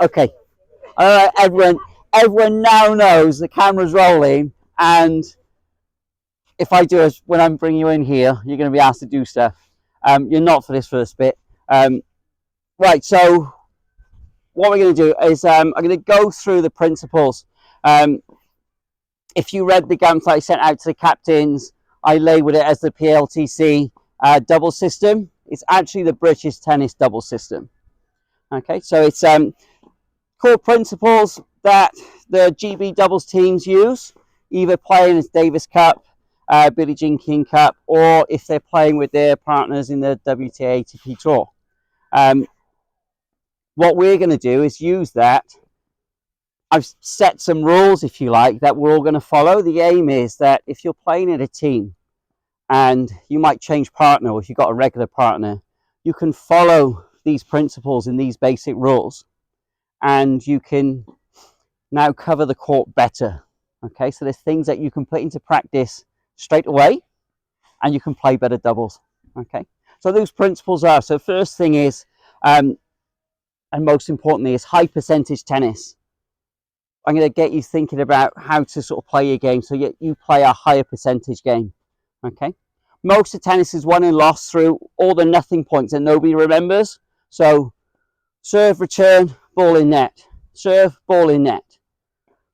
Okay. All right, everyone now knows the camera's rolling, and if I do it when I'm bringing you in here, you're going to be asked to do stuff. You're not for this first bit. Right, so what we're going to do is I'm going to go through the principles. If you read the guidance I sent out to the captains, I labelled it as the PLTC double system. It's actually the British tennis double system. Okay, so it's core principles that the GB doubles teams use, either playing as Davis Cup, Billie Jean King Cup, or if they're playing with their partners in the WTA ATP Tour. What we're going to do is use that. I've set some rules, if you like, that we're all going to follow. The aim is that if you're playing in a team and you might change partner, or if you've got a regular partner, you can follow these principles and these basic rules, and you can now cover the court better. Okay, so there's things that you can put into practice straight away, and you can play better doubles. Okay, so those principles are, so first thing is, and most importantly, is high percentage tennis. I'm going to get you thinking about how to sort of play your game so you play a higher percentage game. Okay, most of tennis is won and lost through all the nothing points that nobody remembers. So serve, return, ball in net, serve, ball in net,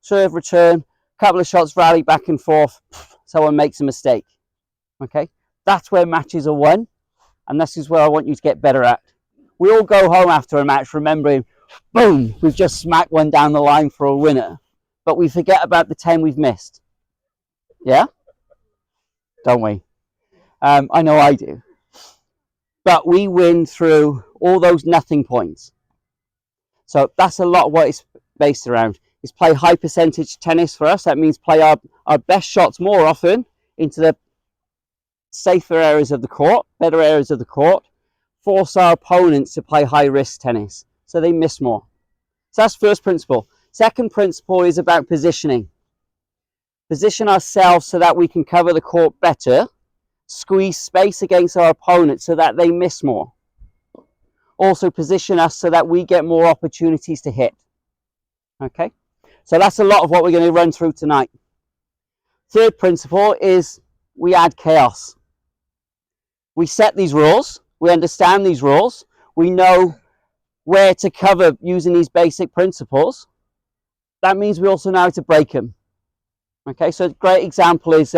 serve, return, couple of shots, rally back and forth, someone makes a mistake. Okay, that's where matches are won, and this is where I want you to get better at. We all go home after a match remembering, boom, we've just smacked one down the line for a winner, but we forget about the 10 we've missed. Yeah? Don't we? I know I do. But we win through all those nothing points. So that's a lot of what it's based around, is play high percentage tennis for us. That means play our best shots more often into the safer areas of the court, better areas of the court, force our opponents to play high risk tennis so they miss more. So that's first principle. Second principle is about positioning. Position ourselves so that we can cover the court better, squeeze space against our opponents so that they miss more. Also position us so that we get more opportunities to hit. Okay, so that's a lot of what we're going to run through tonight. Third principle is we add chaos. We set these rules, we understand these rules, we know where to cover using these basic principles. That means we also know how to break them. Okay, so a great example is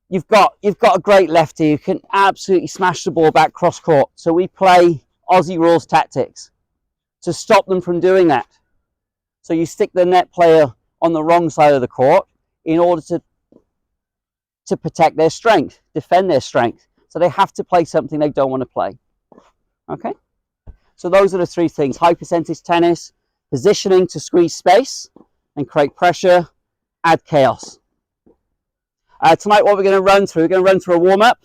you've got a great lefty who can absolutely smash the ball back cross court. So we play Aussie rules tactics to stop them from doing that. So you stick the net player on the wrong side of the court in order to protect their strength, defend their strength. So they have to play something they don't want to play. Okay, so those are the three things: high percentage tennis, positioning to squeeze space and create pressure, add chaos. Tonight what we're going to run through, we're going to run through a warm-up,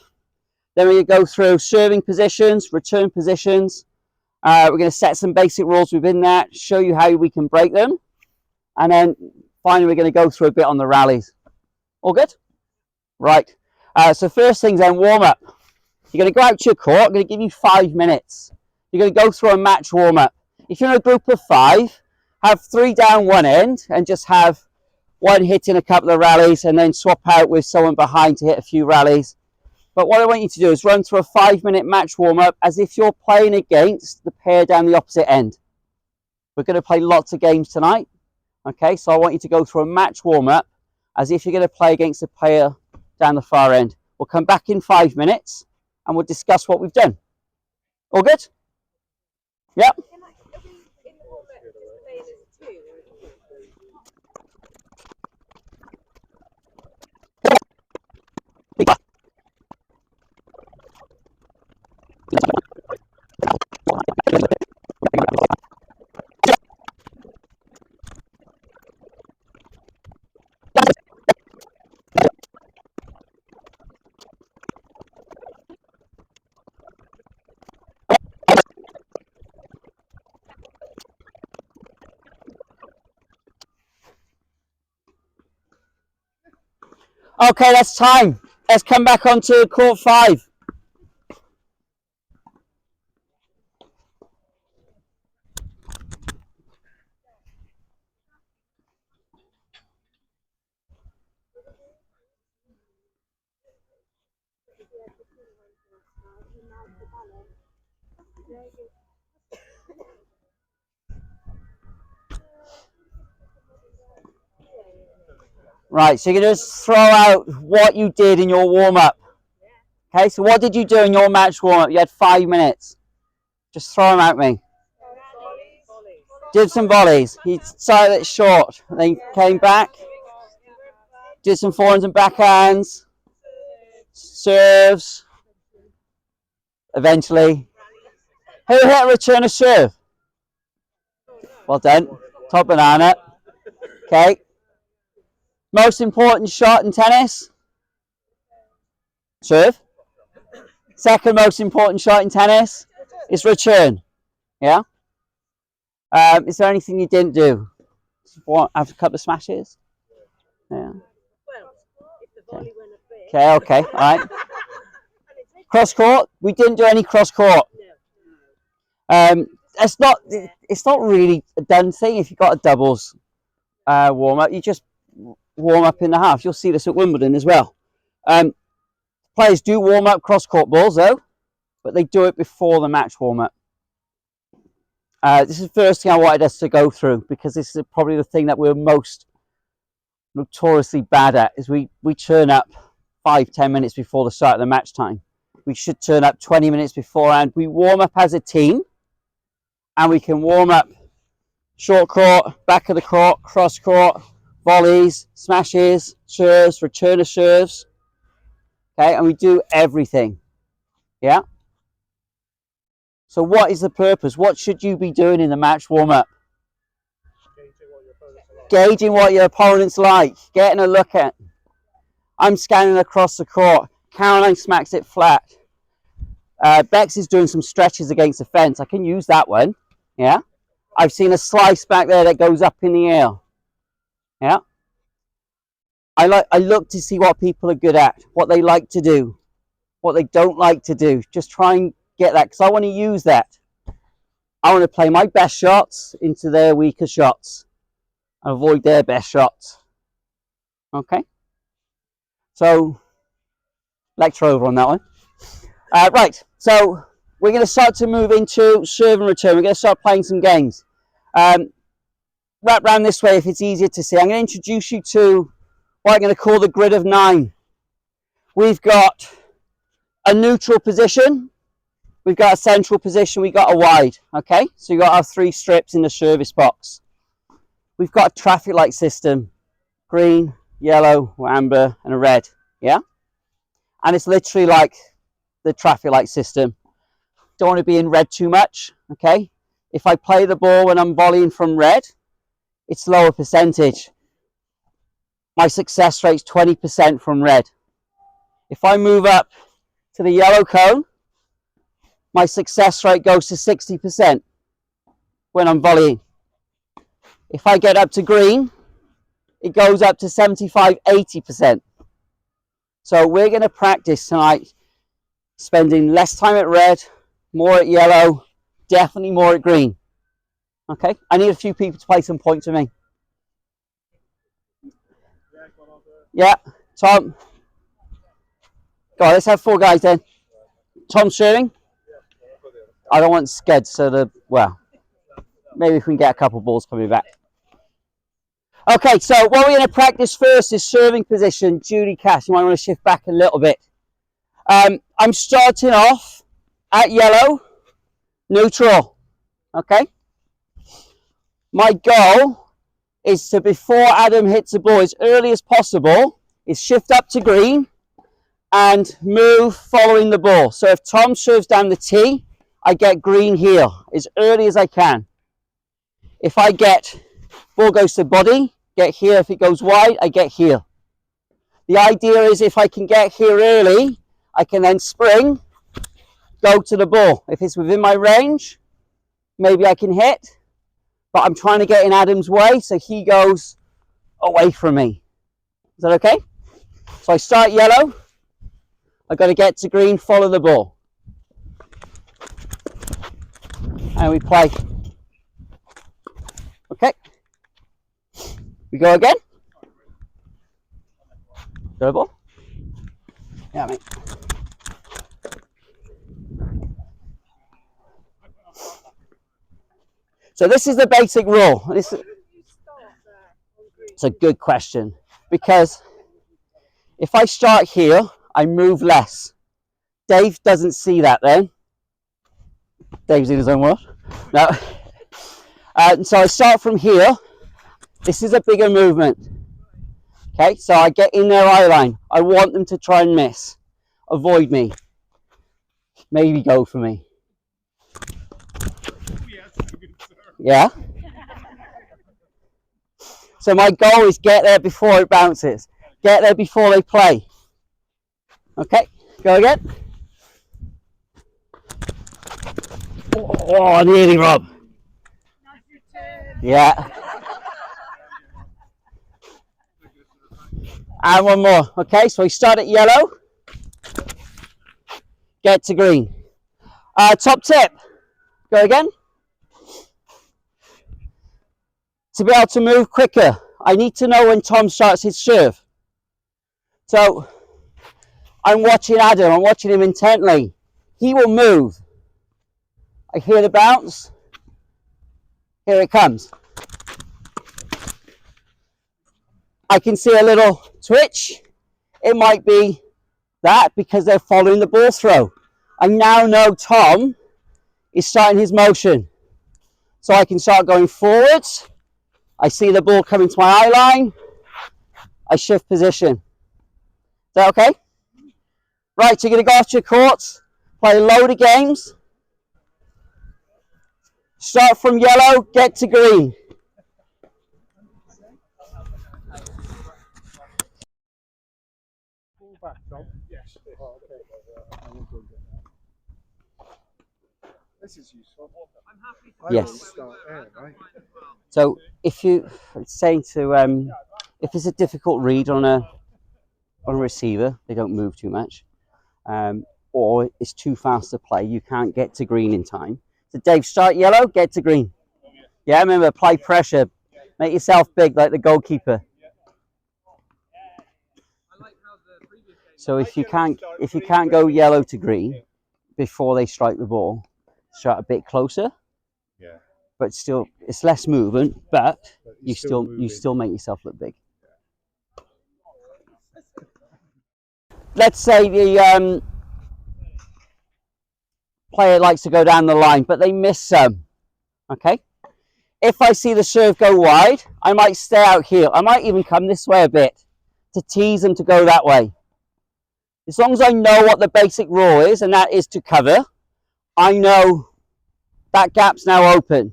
then we're going to go through serving positions, return positions. We're going to set some basic rules within that, show you how we can break them, and then finally we're going to go through a bit on the rallies. All good? Right, so first things then, warm-up. You're going to go out to your court. I'm going to give you 5 minutes. You're going to go through a match warm-up. If you're in a group of 5, have 3 down one end and just have one hitting a couple of rallies and then swap out with someone behind to hit a few rallies. But what I want you to do is run through a 5-minute match warm-up as if you're playing against the pair down the opposite end. We're going to play lots of games tonight. Okay, so I want you to go through a match warm-up as if you're going to play against the player down the far end. We'll come back in 5 minutes and we'll discuss what we've done. All good? Yep. Okay, that's time. Let's come back onto court 5. Right, so you're going to just throw out what you did in your warm-up. Okay, so what did you do in your match warm-up? You had 5 minutes. Just throw them at me. Did some volleys. He started it short. Then came back. Did some forehands and backhands. Serves. Eventually. Who hit a return a serve? Well done. Top banana. Okay. Most important shot in tennis? Serve. Second most important shot in tennis is return. Yeah? Is there anything you didn't do? Have a couple of smashes? Yeah. Okay, all right. Cross court? We didn't do any cross court. It's not really a done thing if you've got a doubles warm up. You just warm up in the half. You'll see this at Wimbledon as well. Players do warm up cross court balls though, but they do it before the match warm up. This is the first thing I wanted us to go through because this is probably the thing that we're most notoriously bad at is we turn up 5-10 minutes before the start of the match time. We should turn up 20 minutes beforehand. We warm up as a team and we can warm up short court, back of the court, cross court, volleys, smashes, serves, return of serves. Okay, and we do everything. Yeah? So what is the purpose? What should you be doing in the match warm-up? Gauging what your opponent's like. Getting a look at. I'm scanning across the court. Caroline smacks it flat. Bex is doing some stretches against the fence. I can use that one. Yeah? I've seen a slice back there that goes up in the air. Yeah? I look to see what people are good at, what they like to do, what they don't like to do. Just try and get that, because I want to use that. I want to play my best shots into their weaker shots and avoid their best shots. Okay? So, lecture over on that one. Right, so we're going to start to move into serve and return. We're going to start playing some games. Wrap round this way if it's easier to see. I'm going to introduce you to what I'm going to call the grid of 9. We've got a neutral position, we've got a central position, we've got a wide, okay? So you've got our 3 strips in the service box. We've got a traffic light system, green, yellow, amber, and a red, yeah? And it's literally like the traffic light system. Don't want to be in red too much, okay? If I play the ball when I'm volleying from red, it's lower percentage. My success rate's 20% from red. If I move up to the yellow cone, my success rate goes to 60% when I'm volleying. If I get up to green, it goes up to 75-80%. So we're going to practice tonight, spending less time at red, more at yellow, definitely more at green. Okay, I need a few people to play some points with me. Yeah, Tom. Go on, let's have 4 guys then. Tom serving. I don't want sked, so well, maybe if we can get a couple of balls coming back. Okay, so what we're going to practice first is serving position. Judy Cash, you might want to shift back a little bit. I'm starting off at yellow, neutral. Okay. My goal is to, before Adam hits the ball as early as possible, is shift up to green and move following the ball. So if Tom serves down the tee, I get green here as early as I can. If I get, ball goes to body, get here. If it goes wide, I get here. The idea is if I can get here early, I can then spring, go to the ball. If it's within my range, maybe I can hit. But I'm trying to get in Adam's way, so he goes away from me. Is that okay? So I start yellow. I've got to get to green, follow the ball. And we play. Okay. We go again. Go ball. Yeah, mate. So this is the basic rule. It's a good question, because if I start here, I move less. Dave doesn't see that then. Dave's in his own world. No. So I start from here. This is a bigger movement. Okay, so I get in their eye line. I want them to try and miss. Avoid me. Maybe go for me. Yeah? So my goal is get there before it bounces. Get there before they play. Okay, go again. Oh, nearly, Rob. Yeah. And one more. Okay, so we start at yellow. Get to green. Top tip. Go again. To be able to move quicker, I need to know when Tom starts his serve. So I'm watching Adam, I'm watching him intently. He will move. I hear the bounce. Here it comes. I can see a little twitch. It might be that because they're following the ball throw. I now know Tom is starting his motion. So I can start going forwards. I see the ball coming to my eye line. I shift position. Is that okay? Right, so you're going to go off to your courts, play a load of games. Start from yellow, get to green. This is useful. Yes. So if you saying to if it's a difficult read on a receiver, they don't move too much, or it's too fast to play, you can't get to green in time. So Dave, start yellow, get to green. Yeah, remember, apply pressure, make yourself big like the goalkeeper. So if you can't go yellow to green before they strike the ball, start a bit closer. Yeah. But still, it's less movement, but you still make yourself look big. Let's say the player likes to go down the line, but they miss some. Okay. If I see the serve go wide, I might stay out here. I might even come this way a bit to tease them to go that way. As long as I know what the basic rule is, and that is to cover, I know that gap's now open.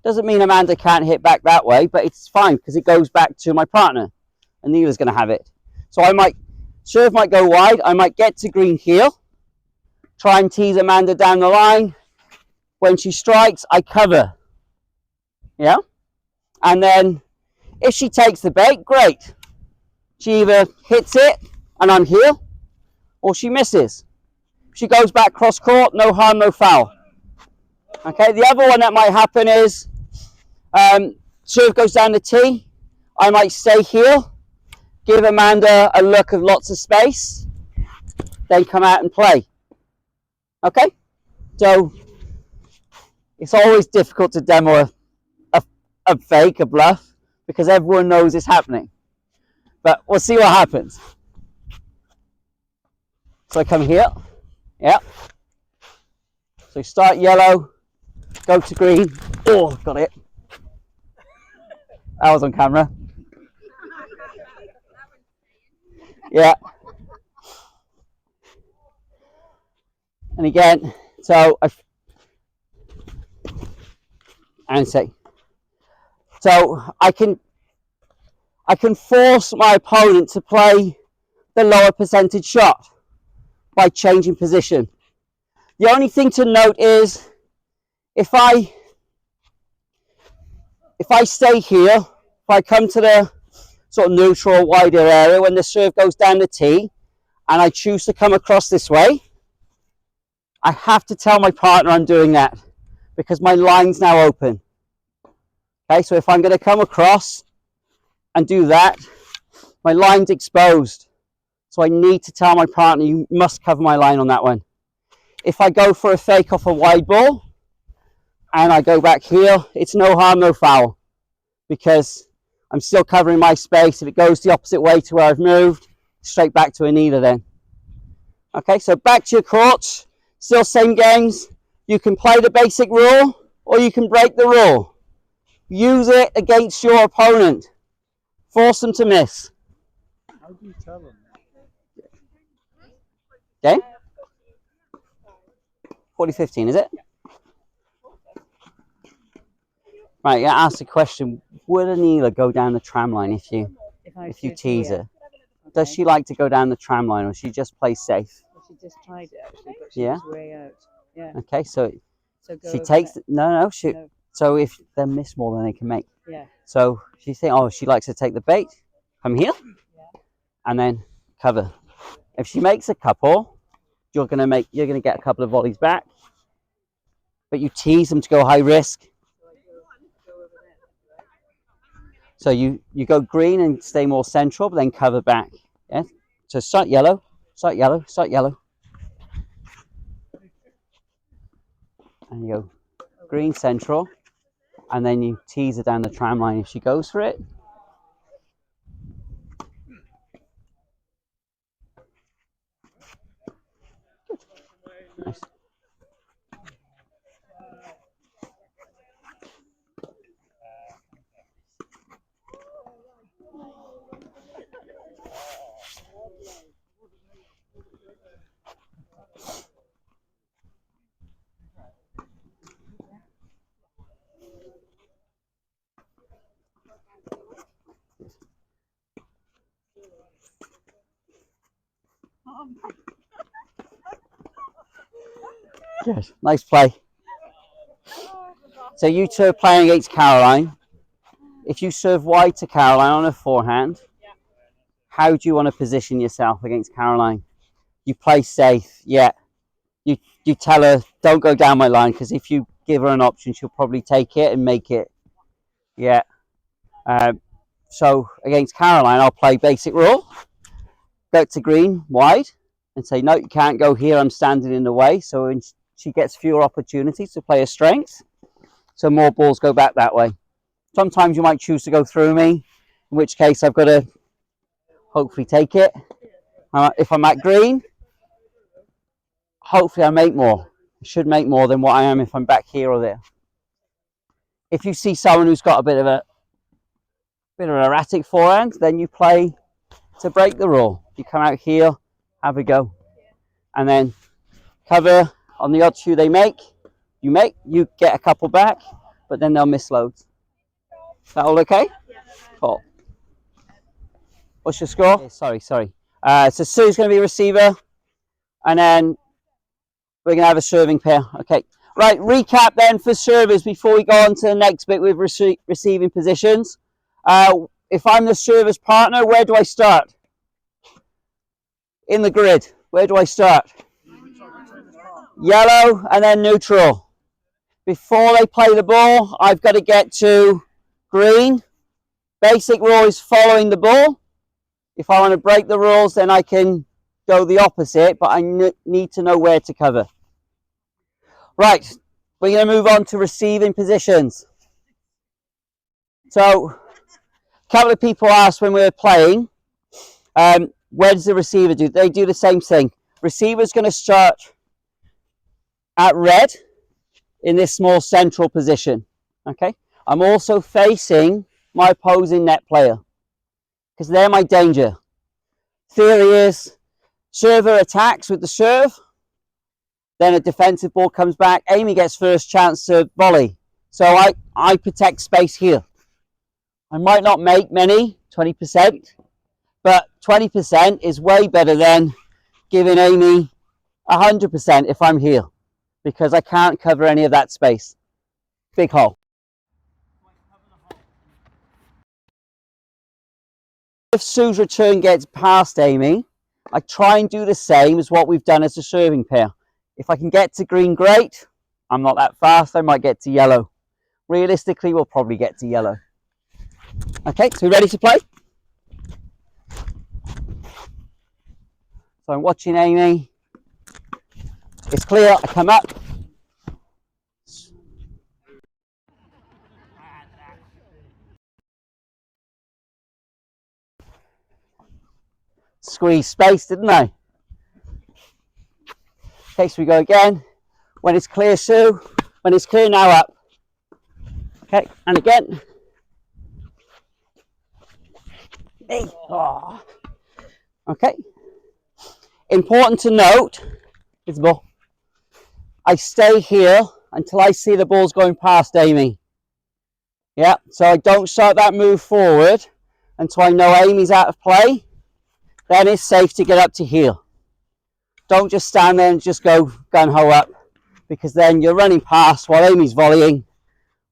Doesn't mean Amanda can't hit back that way, but it's fine because it goes back to my partner and Neela's going to have it. So serve might go wide. I might get to green here, try and tease Amanda down the line. When she strikes, I cover. Yeah? And then if she takes the bait, great. She either hits it and I'm here, or she misses. If she goes back cross court, no harm, no foul. Okay, the other one that might happen is serve goes down the tee. I might stay here, give Amanda a look of lots of space, then come out and play. Okay, so it's always difficult to demo a fake, a bluff, because everyone knows it's happening. But we'll see what happens. So I come here, yeah. So start yellow, go to green. Oh, got it. That was on camera. Yeah. And again, so I can force my opponent to play the lower percentage shot by changing position. The only thing to note is if I stay here, if I come to the sort of neutral, wider area when the serve goes down the tee and I choose to come across this way, I have to tell my partner I'm doing that because my line's now open. Okay, so if I'm going to come across and do that, my line's exposed. So I need to tell my partner, you must cover my line on that one. If I go for a fake off a wide ball and I go back here, it's no harm, no foul, because I'm still covering my space. If it goes the opposite way to where I've moved, straight back to a kneeler then. Okay, so back to your courts, still same games. You can play the basic rule, or you can break the rule. Use it against your opponent. Force them to miss. How do you tell them? Okay? 40-15, is it? Right, you ask the question, would a kneeler go down the tram line if you tease her? Does she like to go down the tram line, or she just plays safe? Well, she just tried it actually, but she Yeah. was way out. Yeah. Okay, so So she takes no. So if they miss more than they can make. Yeah. So she think, oh, she likes to take the bait. Come here, and then cover. If she makes a couple, you're gonna get a couple of volleys back. But you tease them to go high risk. So you go green and stay more central, but then cover back. Yeah. So start yellow, start yellow, start yellow, and you go green central, and then you tease her down the tram line if she goes for it. Nice. Good. Nice play. So you two are playing against Caroline. If you serve wide to Caroline on her forehand, how do you want to position yourself against Caroline? You play safe, yeah. You tell her, don't go down my line, because if you give her an option, she'll probably take it and make it. Yeah. So against Caroline, I'll play basic rule. Go to green, wide, and say, no, you can't go here, I'm standing in the way. So she gets fewer opportunities to play her strengths. So more balls go back that way. Sometimes you might choose to go through me, in which case I've got to hopefully take it. If I'm at green, hopefully I make more. I should make more than what I am if I'm back here or there. If you see someone who's got a bit of an erratic forehand, then you play to break the rule. You come out here, have a go, and then cover on the odd shoe they make. You get a couple back, but then they'll miss loads. Is that all okay? Cool. What's your score? Yeah, sorry. So Sue's going to be a receiver, and then we're going to have a serving pair. Okay. Right, recap then for servers before we go on to the next bit with receiving positions. If I'm the server's partner, where do I start? In the grid. Where do I start? Yellow and then neutral. Before they play the ball, I've got to get to green. Basic rule is following the ball. If I want to break the rules, then I can go the opposite, but I need to know where to cover. Right, we're going to move on to receiving positions. So, a couple of people asked when we were playing, where does the receiver do? They do the same thing. Receiver's going to start at red in this small central position. Okay, I'm also facing my opposing net player because they're my danger. Theory is server attacks with the serve, then a defensive ball comes back. Amy gets first chance to volley. So I protect space here. I might not make many, 20%, but 20% is way better than giving Amy 100% if I'm here, because I can't cover any of that space. Big hole. If Sue's return gets past Amy, I try and do the same as what we've done as a serving pair. If I can get to green, great. I'm not that fast, I might get to yellow. Realistically, we'll probably get to yellow. Okay, so ready to play? So I'm watching Amy. It's clear, I come up. squeeze space, didn't I? Okay, so we go again. When it's clear, Sue. When it's clear, now up. Okay, and again. Hey. Oh. Okay. Important to note, it's the ball. I stay here until I see the ball's going past Amy. Yeah, so I don't start that move forward until I know Amy's out of play. Then it's safe to get up to heel. Don't just stand there and just go gun-ho up, because then you're running past while Amy's volleying.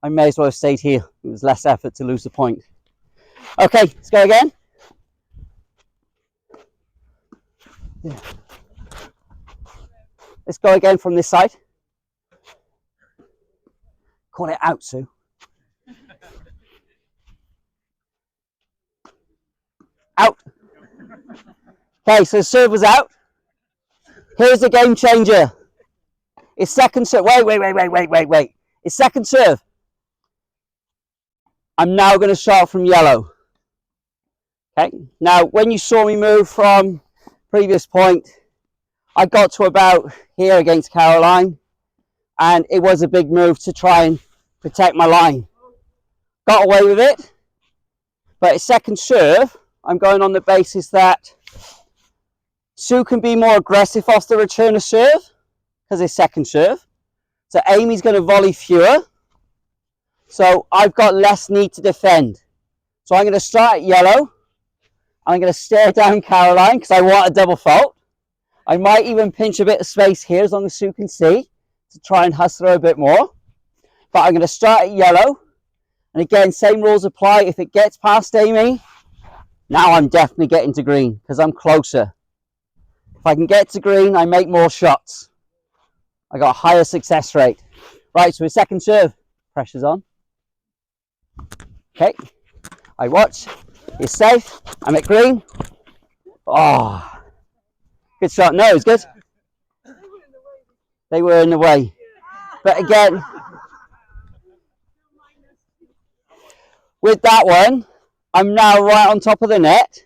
I may as well have stayed here. It was less effort to lose the point. Okay, let's go again. Yeah. Let's go again from this side. Call it out, Sue. Out. Okay, so the serve was out. Here's the game changer. It's second serve. Wait. It's second serve. I'm now going to start from yellow. Okay. Now, when you saw me move from previous point, I got to about here against Caroline, and it was a big move to try and protect my line. Got away with it, but it's second serve. I'm going on the basis that Sue can be more aggressive off the return of serve because it's second serve. So Amy's going to volley fewer. So I've got less need to defend. So I'm going to start at yellow. I'm going to stare down Caroline because I want a double fault. I might even pinch a bit of space here as long as Sue can see to try and hustle her a bit more. But I'm going to start at yellow. And again, same rules apply. If it gets past Amy, now I'm definitely getting to green because I'm closer. If I can get to green, I make more shots. I got a higher success rate. Right, so a second serve. Pressure's on. Okay. I watch. It's safe. I'm at green. Oh. Good shot. No, it was good. They were in the way. But again, with that one, I'm now right on top of the net.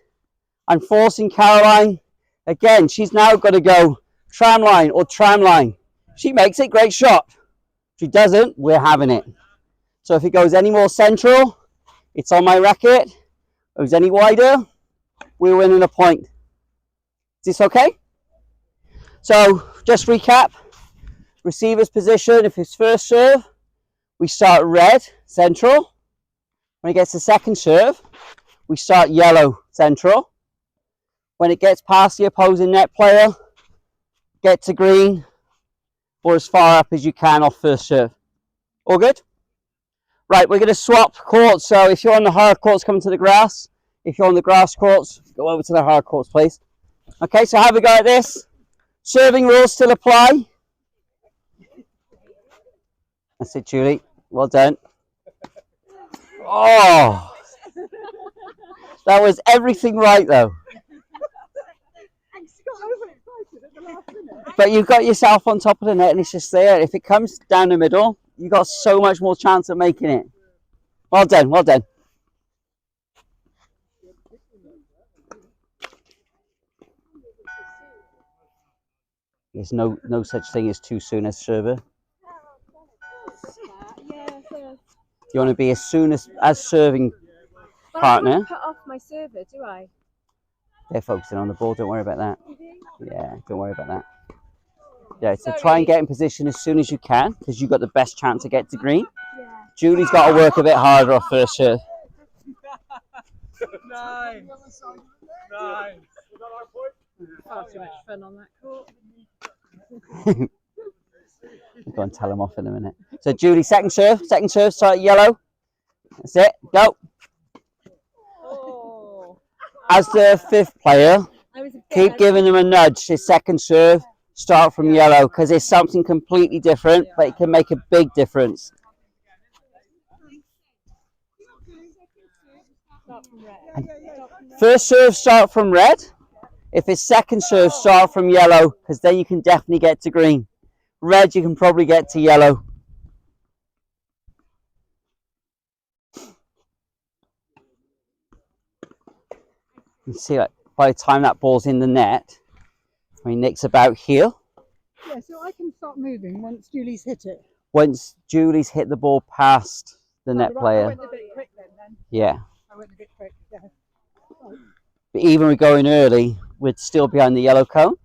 I'm forcing Caroline. Again, she's now got to go tram line or tram line. She makes it, great shot. If she doesn't, we're having it. So if it goes any more central, it's on my racket. If it goes any wider, we're winning a point. Is this okay? So just recap. Receiver's position, if it's first serve, we start red, central. When it gets to second serve, we start yellow, central. When it gets past the opposing net player, get to green or as far up as you can off first serve. All good? Right, we're going to swap courts. So if you're on the hard courts, come to the grass. If you're on the grass courts, go over to the hard courts, please. Okay, so have a go at this. Serving rules still apply. That's it, Julie. Well done. Oh, that was everything right, though. But you've got yourself on top of the net and it's just there. If it comes down the middle, you've got so much more chance of making it. Well done, well done. There's no such thing as too soon as server. You want to be as soon as serving partner. I don't put off my server, do I? They're focusing on the ball, don't worry about that. Yeah, don't worry about that. Yeah, so try and get in position as soon as you can, because you've got the best chance to get to green. Yeah. Julie's got to work a bit harder off first serve. Nice. Far too much fun on that court. Go and tell him off in a minute. So Julie, second serve, start yellow. That's it, go. Oh. As the fifth player, keep giving them a nudge. His second serve, start from yellow, because it's something completely different, but it can make a big difference. First serve, start from red. If it's second serve, start from yellow, because then you can definitely get to green. Red, you can probably get to yellow. You see, like, by the time that ball's in the net, I mean, Nick's about here. Yeah, so I can start moving once Julie's hit it. Once Julie's hit the ball past the net I player, went a bit quick then. yeah. I went a bit quick, yeah. But even with going early, we'd still be on the yellow cone.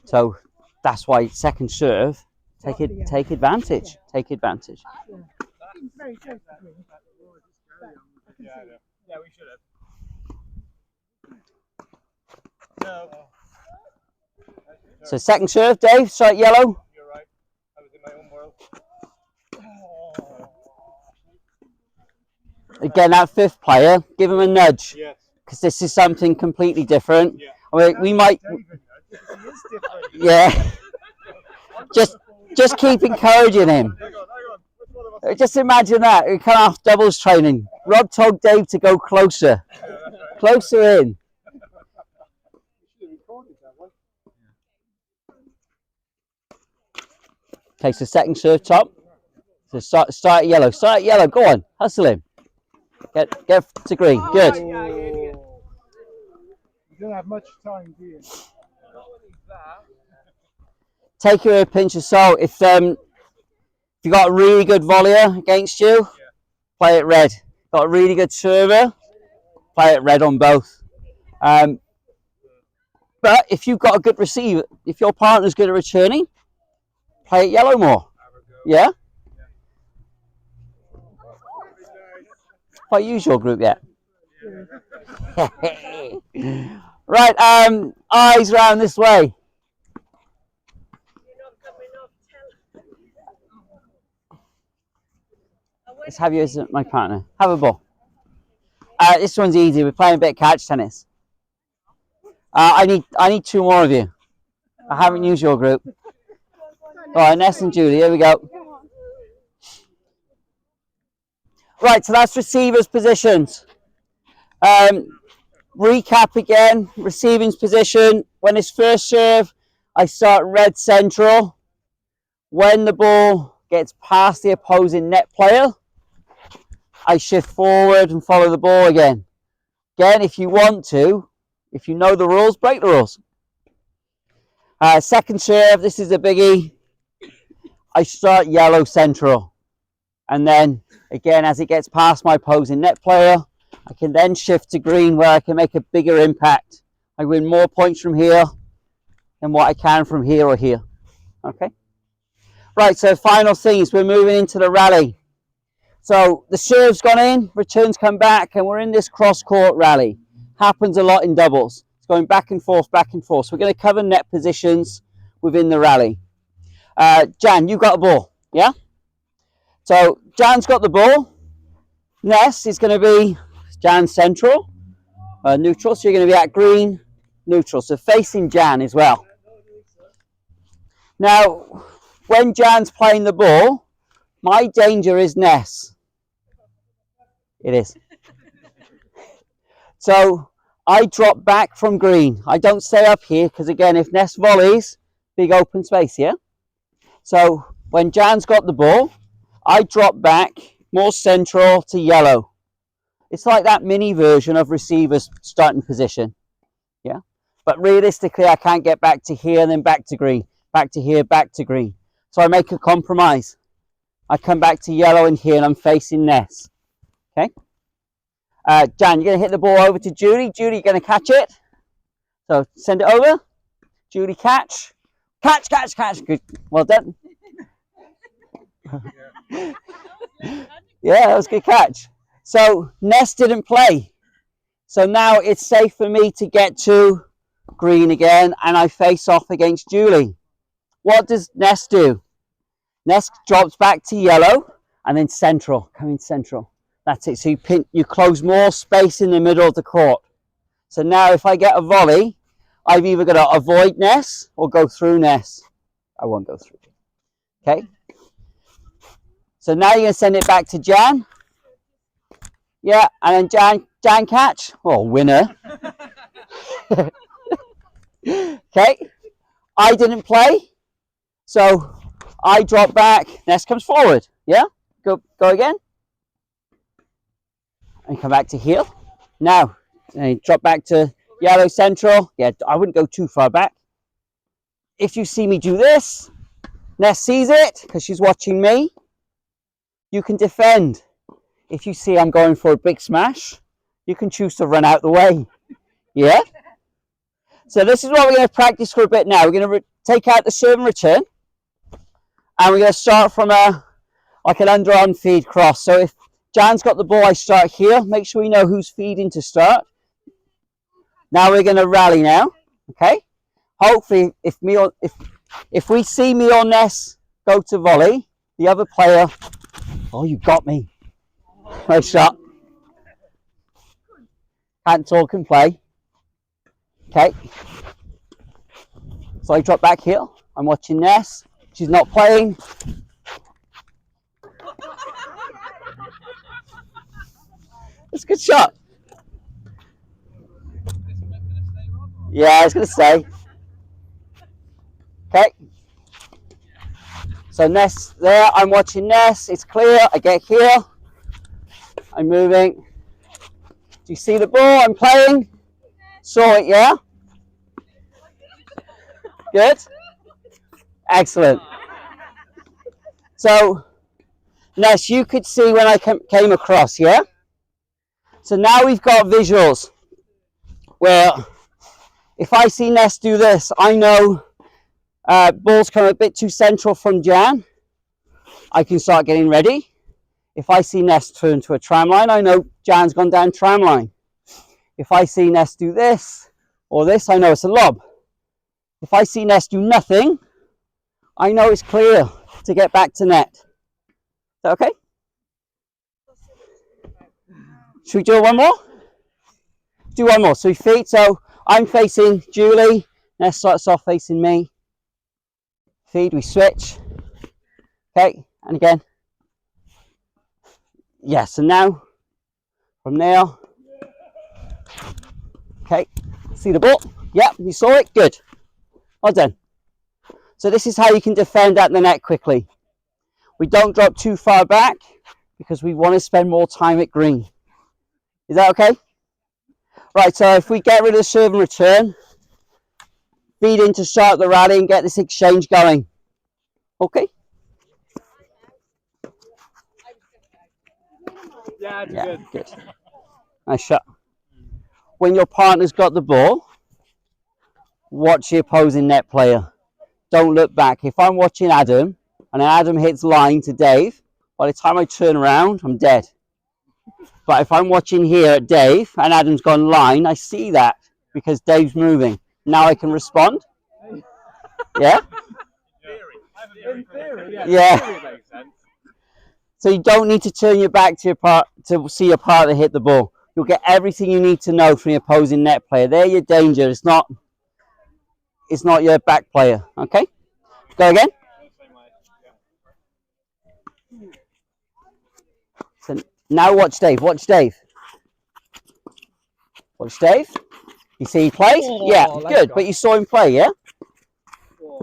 So that's why second serve, take advantage. Take advantage. Seems very close to me. Yeah, we should have. No. So second serve, Dave, strike yellow. You're right. I was in my own world. Again, that fifth player, give him a nudge. Yes. Because this is something completely different. Yeah. I mean, we might, David, he is different. yeah. Just keep encouraging him. Hang on. Which one of us? Just imagine that. We come off doubles training. Rob told Dave to go closer. Closer in. Okay, so second serve top. So start at yellow. Start at yellow. Go on. Hustle him. Get to green. Good. You don't have much time, do you? Take it with a pinch of salt. If you got a really good volleyer against you, play it red. Got a really good server, play it red on both. But if you've got a good receiver, if your partner's good at returning, play it yellow more. Yeah? Quite use your group yet? Right, eyes round this way. Let's have you as my partner. Have a ball. This one's easy. We're playing a bit of catch tennis. I need two more of you. I haven't used your group. All right, Ness and Julie. Here we go. Right, so that's receivers' positions. Recap again. Receiving's position. When it's first serve, I start red central. When the ball gets past the opposing net player, I shift forward and follow the ball again. Again, if you want to, if you know the rules, break the rules. Second serve, this is a biggie. I start yellow central. And then, again, as it gets past my opposing net player, I can then shift to green where I can make a bigger impact. I win more points from here than what I can from here or here. Okay? Right, so final thing is we're moving into the rally. So the serve's gone in, returns come back, and we're in this cross-court rally. Happens a lot in doubles. It's going back and forth, back and forth. So we're going to cover net positions within the rally. Jan, you got a ball, yeah? So Jan's got the ball. Ness is going to be Jan central, neutral. So you're going to be at green, neutral. So facing Jan as well. Now, when Jan's playing the ball, my danger is Ness. It is. So I drop back from green. I don't stay up here because, again, if Ness volleys, big open space here. So when Jan's got the ball, I drop back more central to yellow. It's like that mini version of receiver's starting position. Yeah. But realistically, I can't get back to here and then back to green. Back to here, back to green. So I make a compromise. I come back to yellow and here and I'm facing Ness. Okay. Jan, you're going to hit the ball over to Julie. Julie, you're going to catch it. So send it over. Julie, catch. Catch, catch, catch. Good. Well done. Yeah, that was a good catch. So Ness didn't play. So now it's safe for me to get to green again and I face off against Julie. What does Ness do? Ness drops back to yellow and then central. Come in central. That's it. So you close more space in the middle of the court. So now if I get a volley, I've either got to avoid Ness or go through Ness. I won't go through. Okay. So now you're going to send it back to Jan. Yeah, and then Jan catch. Oh, winner. Okay. I didn't play. So I drop back. Ness comes forward. Yeah. Go again. And come back to heel. Now, drop back to Yellow central. Yeah, I wouldn't go too far back. If you see me do this, Ness sees it because she's watching me. You can defend. If you see I'm going for a big smash, you can choose to run out the way. Yeah? So this is what we're going to practice for a bit now. We're going to take out the serve and return. And we're going to start from like an underarm feed cross. So if Jan's got the ball, I start here. Make sure we know who's feeding to start. Now we're going to rally now. Okay? Hopefully, if we see me or Ness go to volley, the other player, oh, you got me. Nice shot. Can't talk and play. Okay. So I drop back here. I'm watching Ness. She's not playing. It's a good shot. Yeah, I was going to say. Okay. So Ness there. I'm watching Ness. It's clear. I get here. I'm moving. Do you see the ball? I'm playing. Saw it, yeah? Good. Excellent. So, Ness, you could see when I came across, yeah? So now we've got visuals where if I see Ness do this, I know ball's come a bit too central from Jan. I can start getting ready. If I see Ness turn to a tram line, I know Jan's gone down tram line. If I see Ness do this or this, I know it's a lob. If I see Ness do nothing, I know it's clear to get back to net. Is that okay? Should we do one more? Do one more. So feet. So I'm facing Julie. Ness starts off facing me. Feed, we switch. Okay, and again. Yes, and now from there. Okay, see the ball? Yep, you saw it. Good. Well done. So this is how you can defend at the net quickly. We don't drop too far back because we want to spend more time at green. Is that okay? Right, so if we get rid of the serve and return, feed in to start the rally and get this exchange going. Okay? Yeah, good. Nice shot. When your partner's got the ball, watch the opposing net player. Don't look back. If I'm watching Adam and Adam hits line to Dave, by the time I turn around, I'm dead. But if I'm watching here at Dave and Adam's gone line, I see that because Dave's moving. Now I can respond. Yeah? In theory, yeah. So you don't need to turn your back to your part to see your partner hit the ball. You'll get everything you need to know from the opposing net player. They're your danger. It's not your back player. Okay? Go again. So now watch Dave. Watch Dave. Watch Dave. You see he plays? Yeah, good. But you saw him play, yeah?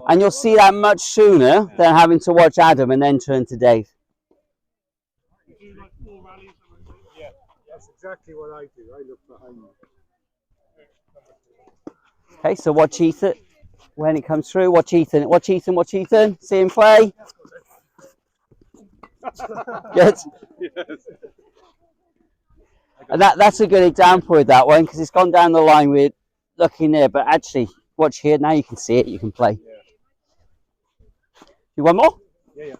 And you'll see that much sooner than having to watch Adam and then turn to Dave. Yeah, that's exactly what I do. I look behind you. Okay, so watch Ethan when it comes through. Watch Ethan. Watch Ethan. Watch Ethan. See him play. Good. Yes. And that's a good example with that one because it's gone down the line with looking there, but actually watch here. Now you can see it. You can play. Yeah. Do one more. Yeah.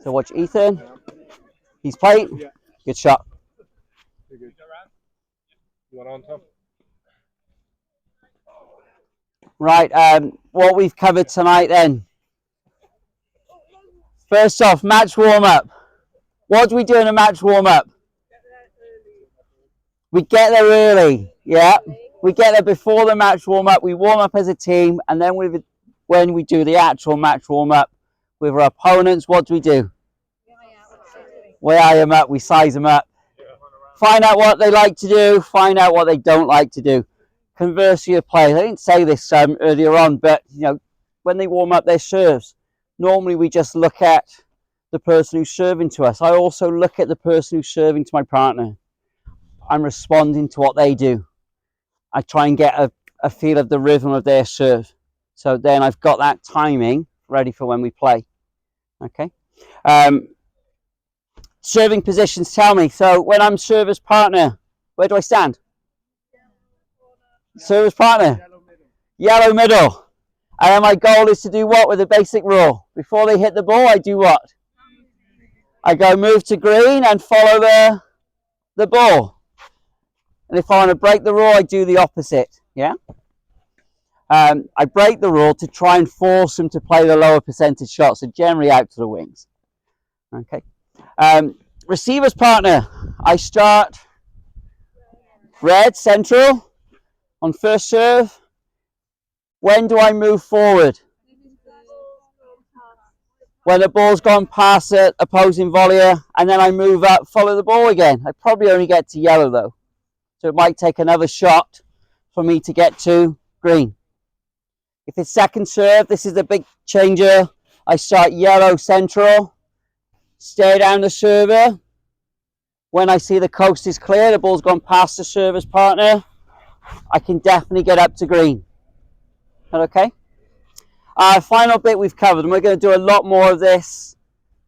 So watch Ethan. He's playing. Yeah. Good shot. Good. You want on top? Right. What we've covered tonight then. First off, match warm up. What do we do in a match warm up? We get there early. Yeah. We get there before the match warm up. We warm up as a team, and then when we do the actual match warm up with our opponents, what do we do? We eye them up. We size them up. Find out what they like to do. Find out what they don't like to do. Converse with your players. I didn't say this earlier on, but when they warm up their serves, normally we just look at the person who's serving to us. I also look at the person who's serving to my partner. I'm responding to what they do. I try and get a feel of the rhythm of their serve. So then I've got that timing ready for when we play. Okay. Serving positions, tell me. So when I'm server's partner, where do I stand? Server's partner. Yellow middle. And then my goal is to do what with the basic rule? Before they hit the ball, I do what? I go move to green and follow the ball. And if I want to break the rule, I do the opposite. Yeah. I break the rule to try and force them to play the lower percentage shots, so generally out to the wings. Okay. Receiver's partner. I start red, central, on first serve. When do I move forward? When the ball's gone past the opposing volleyer, and then I move up, follow the ball again. I probably only get to yellow though, so it might take another shot for me to get to green. If it's second serve, this is a big changer. I start yellow central, stare down the server. When I see the coast is clear, the ball's gone past the server's partner, I can definitely get up to green. Okay? Final bit we've covered, and we're going to do a lot more of this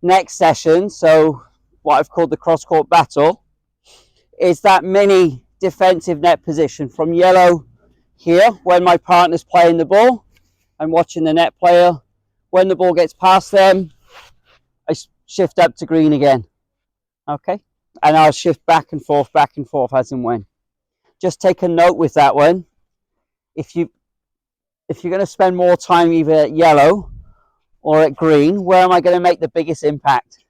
next session. So what I've called the cross-court battle is that mini defensive net position from yellow here when my partner's playing the ball and watching the net player. When the ball gets past them, I shift up to green again. Okay? And I'll shift back and forth as and when. Just take a note with that one. If you're going to spend more time either at yellow or at green, where am I going to make the biggest impact?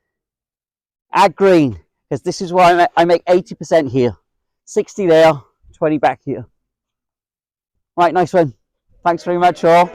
At green, because this is where I make 80% here. 60 there, 20 back here. Right, nice one. Thanks very much, all.